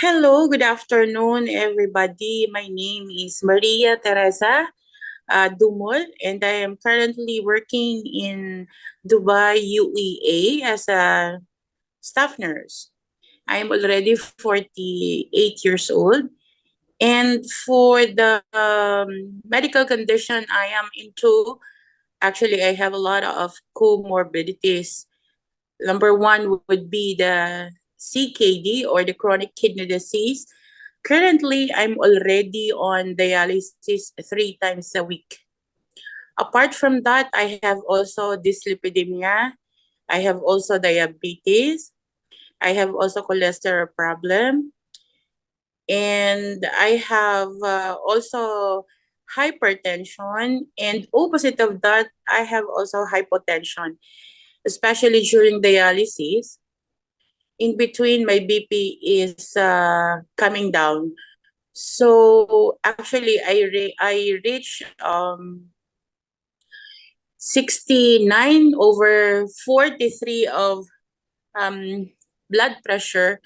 Hello, good afternoon, everybody. My name is Maria Teresa Dumol, and I am currently working in Dubai, UEA, as a staff nurse. I am already 48 years old, and for the medical condition I am into, actually, I have a lot of comorbidities. Number one would be the CKD or the chronic kidney disease. Currently, I'm already on dialysis 3 times a week. Apart from that, I have also dyslipidemia. I have also diabetes. I have also cholesterol problem. And I have also hypertension. And opposite of that, I have also hypotension, especially during dialysis. In between, my BP is coming down. So actually, I reached 69 over 43 of um, blood pressure.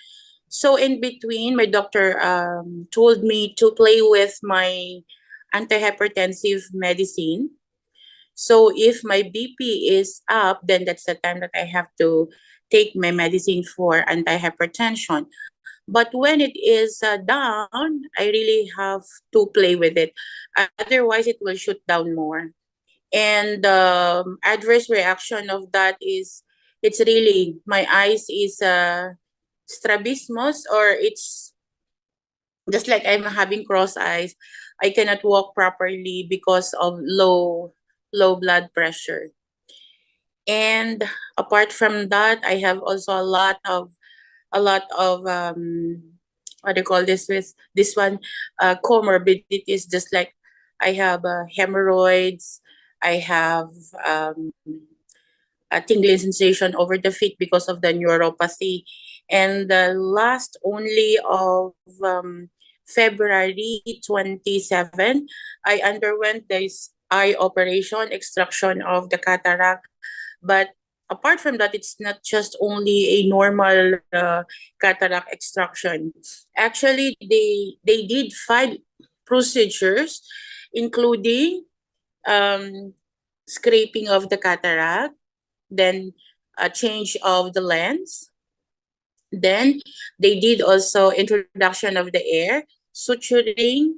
So in between, my doctor told me to play with my antihypertensive medicine. So if my BP is up, then that's the time that I have to take my medicine for antihypertension. But when it is down, I really have to play with it. Otherwise, it will shoot down more. And adverse reaction of that is it's really my eyes is strabismus, or it's just like I'm having cross eyes. I cannot walk properly because of low blood pressure. And apart from that, I have also a lot of what do you call this with this one comorbidities, just like I have hemorrhoids. I have a tingling sensation over the feet because of the neuropathy. And the last only of February 27, I underwent this eye operation, extraction of the cataract. But apart from that, it's not just only a normal cataract extraction. Actually, they did 5 procedures, including um, scraping of the cataract, then a change of the lens. Then they did also introduction of the air, suturing,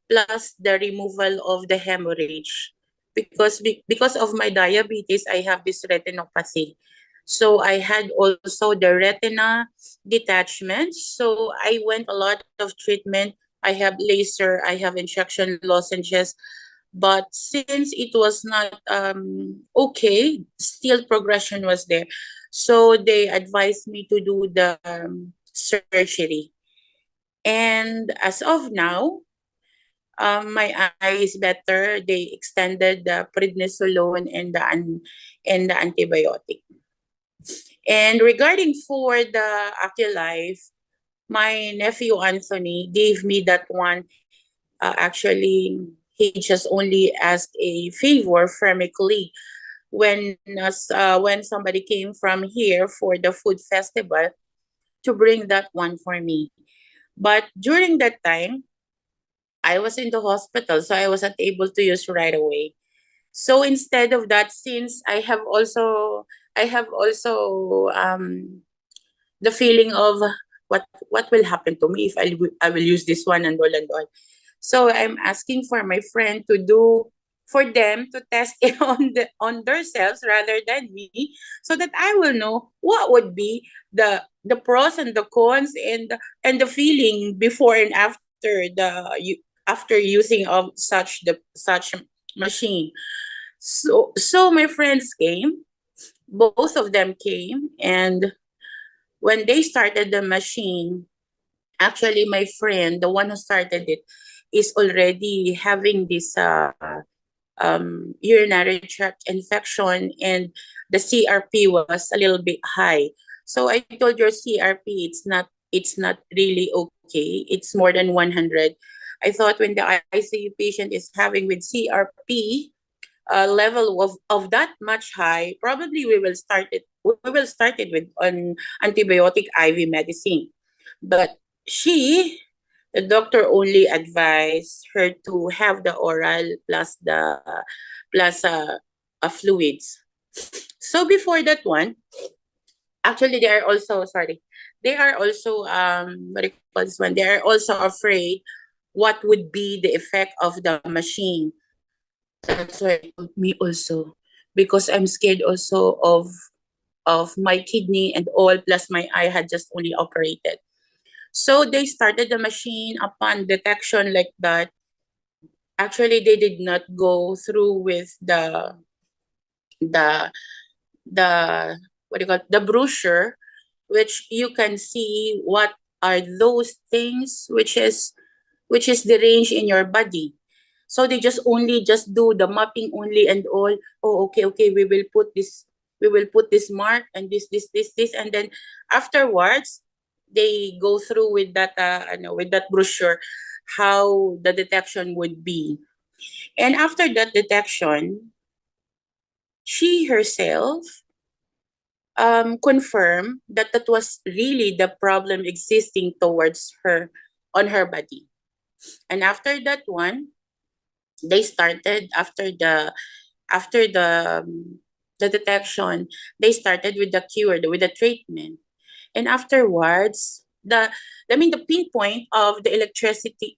plus the removal of the hemorrhage. Because of my diabetes, I have this retinopathy. So I had also the retina detachment. So I went a lot of treatment. I have laser, I have injection lozenges, but since it was not okay, still progression was there. So they advised me to do the surgery. And as of now, my eye is better. They extended the prednisolone and and the antibiotic. And regarding for the Aculife, my nephew Anthony gave me that one. Actually, he just only asked a favor from a colleague when somebody came from here for the food festival to bring that one for me. But during that time, I was in the hospital, so I wasn't able to use right away. So instead of that, since I have also the feeling of what will happen to me if I will use this one and all and all. So I'm asking for my friend to do for them to test it on themselves rather than me, so that I will know what would be the pros and the cons and the feeling before and after after using of such machine. So my friends came, both of them came, and when they started the machine, actually my friend, the one who started it, is already having this urinary tract infection, and the CRP was a little bit high. So I told your CRP, it's not really okay. It's more than 100. I thought when the ICU patient is having with CRP level of that much high, probably we will start it with an antibiotic IV medicine. But the doctor only advised her to have the oral plus the plus fluids. So before that one, actually they are also sorry, they are also what do you call this one? They are also afraid what would be the effect of the machine. That's why it told me also because I'm scared also of my kidney and all plus my eye had just only operated. So they started the machine upon detection like that. Actually, they did not go through with the the what do you call it? The brochure, which you can see what are those things which is the range in your body. So they just only just do the mapping only and all. Oh, okay, okay, we will put this mark and this, and then afterwards they go through with that with that brochure how the detection would be. And after that detection, she herself confirmed that that was really the problem existing towards her on her body. And after that one, they started after the detection, they started with the cure, with the treatment. And afterwards, the pinpoint of the electricity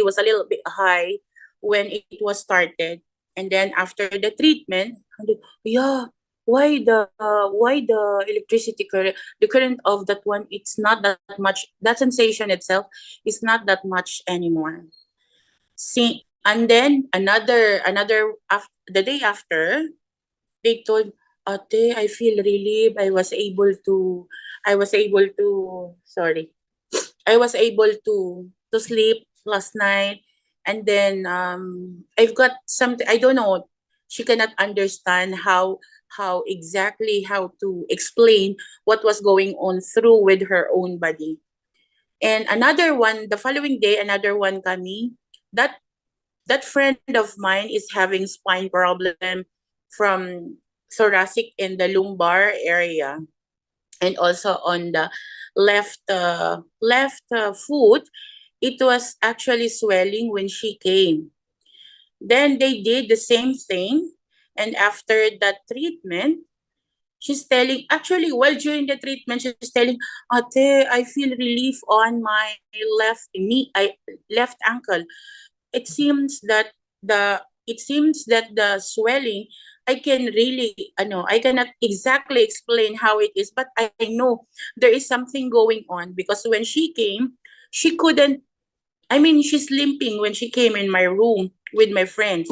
was a little bit high when it was started. And then after the treatment, yeah, why the electricity current, the current of that one, it's not that much. That sensation itself is not that much anymore. See, and then the day after, they told, Ate, I feel relieved. I was able to, sorry, I was able to sleep last night. And then I've got something, I don't know, she cannot understand how exactly how to explain what was going on through with her own body. And another one, the following day, another one coming, that that friend of mine is having spine problem from thoracic in the lumbar area and also on the left foot. It was actually swelling when she came. Then they did the same thing, and after that treatment, she's telling, actually while during the treatment, she's telling, Ate, I feel relief on my left ankle. It seems that the swelling, I can really, I cannot exactly explain how it is, but I know there is something going on because when she came, she couldn't, she's limping when she came in my room with my friends.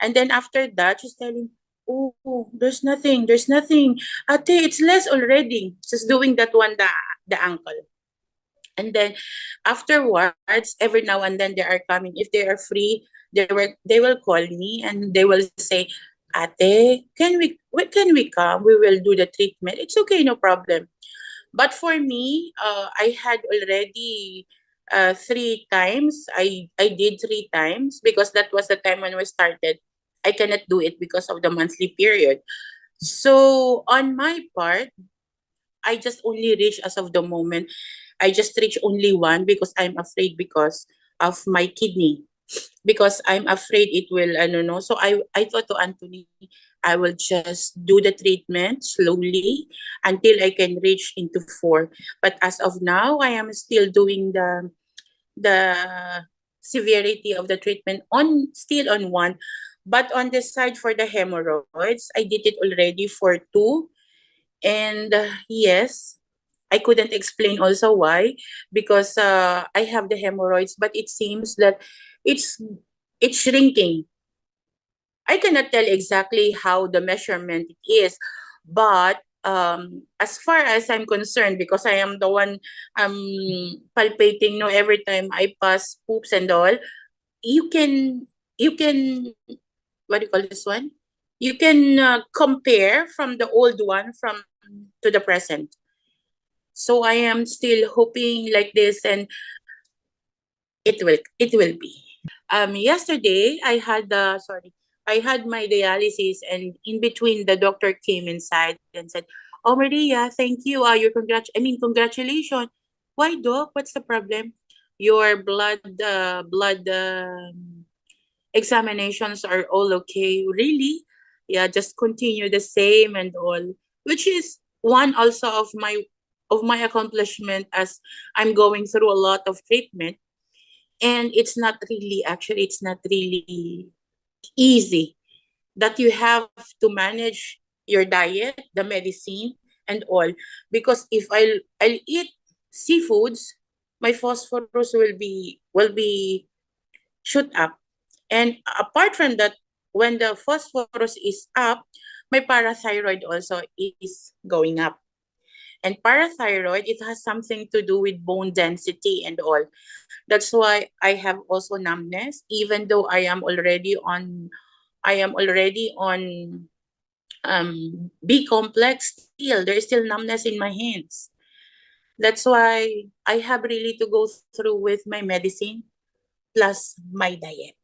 And then after that, she's telling, oh, there's nothing. Ate, it's less already. She's doing that one, the ankle. And then afterwards, every now and then they are coming. If they are free, they will call me and they will say, Ate, when can we come? We will do the treatment. It's okay, no problem. But for me, I had already 3 times. I did 3 times because that was the time when we started. I cannot do it because of the monthly period. So on my part, I just only reach as of the moment. I just reach only one because I'm afraid because of my kidney. Because I'm afraid it will, I don't know. So I thought to Anthony, I will just do the treatment slowly until I can reach into 4. But as of now, I am still doing the severity of the treatment on still on 1. But on the side for the hemorrhoids, I did it already for 2. And yes, I couldn't explain also why because I have the hemorrhoids, but it seems that it's it's shrinking. I cannot tell exactly how the measurement is, but as far as I'm concerned, because I am the one palpating, no, every time I pass poops and all, you can you can what do you call this one? You can compare from the old one from to the present. So I am still hoping like this, and it will be. Yesterday I had my dialysis, and in between the doctor came inside and said, "Oh Maria, thank you. Your congratulations." Why, doc? What's the problem? Your blood examinations are all okay. Really? Yeah, just continue the same and all. Which is one also of my accomplishment, as I'm going through a lot of treatment. And it's not really easy that you have to manage your diet, the medicine, and all. Because if I'll eat seafoods, my phosphorus will be shoot up. And apart from that, when the phosphorus is up, my parathyroid also is going up. And parathyroid, it has something to do with bone density and all. That's why I have also numbness, even though I am already on B complex, still there is still numbness in my hands. That's why I have really to go through with my medicine plus my diet.